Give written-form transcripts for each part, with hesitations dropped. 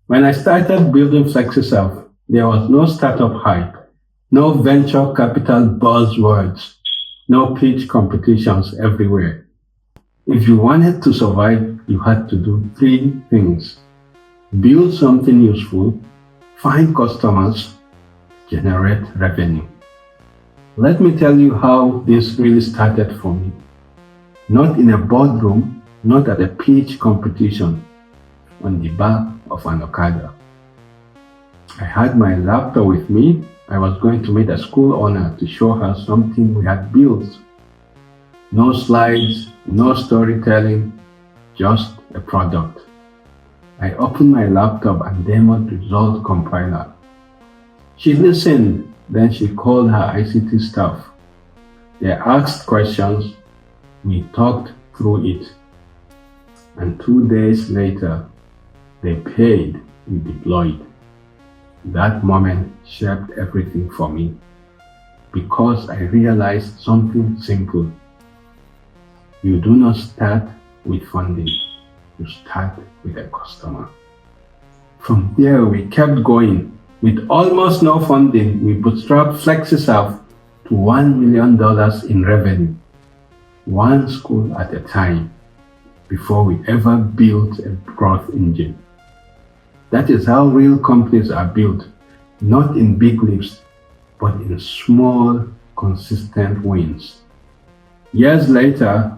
When I started building FlexiSAF, there was no startup hype, no venture capital buzzwords, no pitch competitions everywhere. If you wanted to survive, you had to do three things: build something useful, find customers, generate revenue. Let me tell you how this really started for me. Not in a boardroom, not at a pitch competition, on the back of an Okada. I had my laptop with me. I was going to meet a school owner to show her something we had built. No slides, no storytelling, just a product. I opened my laptop and demoed Result Compiler. She listened, then she called her ICT staff. They asked questions, we talked through it, and 2 days later, they paid, we deployed. That moment shaped everything for me because I realized something simple. You do not start with funding, you start with a customer. From there, we kept going. With almost no funding, we bootstrapped FlexiSAF to $1 million in revenue, one school at a time, before we ever built a growth engine. That is how real companies are built, not in big leaps, but in small, consistent wins. Years later,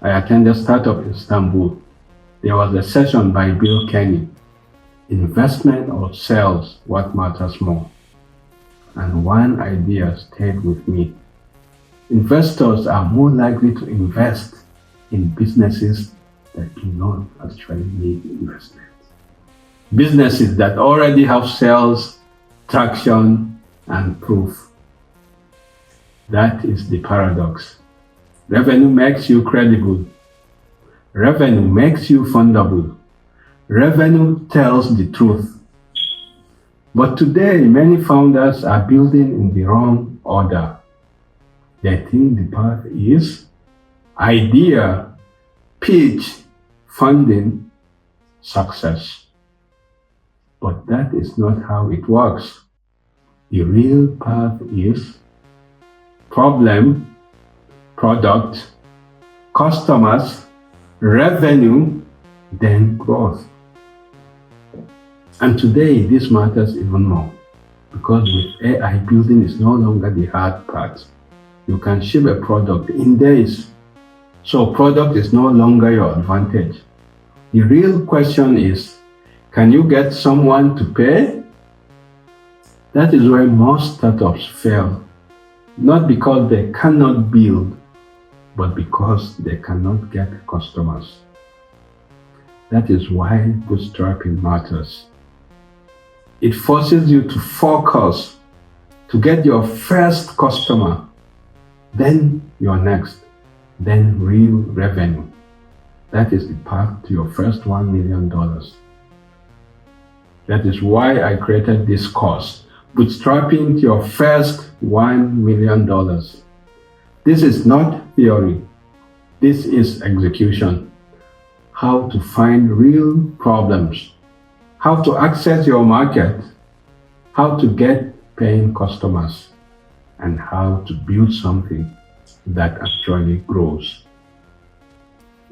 I attended Startup Istanbul. There was a session by Bill Kenny, Investment or Sales, What Matters More? And one idea stayed with me. Investors are more likely to invest in businesses that do not actually need investment. Businesses that already have sales, traction, and proof. That is the paradox. Revenue makes you credible. Revenue makes you fundable. Revenue tells the truth. But today, many founders are building in the wrong order. They think the path is idea, pitch, funding, success. But that is not how it works. The real path is problem, product, customers, revenue, then growth. And today, this matters even more because with AI, building is no longer the hard part. You can ship a product in days. So product is no longer your advantage. The real question is, can you get someone to pay? That is where most startups fail. Not because they cannot build, but because they cannot get customers. That is why bootstrapping matters. It forces you to focus, to get your first customer, then your next, then real revenue. That is the path to your first $1 million. That is why I created this course, Bootstrapping to Your First $1 million. This is not theory. This is execution. How to find real problems, how to access your market, how to get paying customers, and how to build something that actually grows.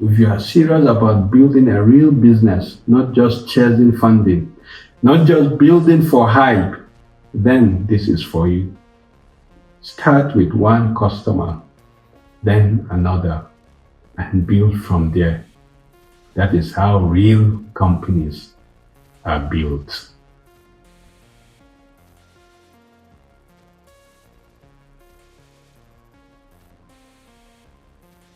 If you are serious about building a real business, not just chasing funding, not just building for hype, then this is for you. Start with one customer, then another, and build from there. That is how real companies are built.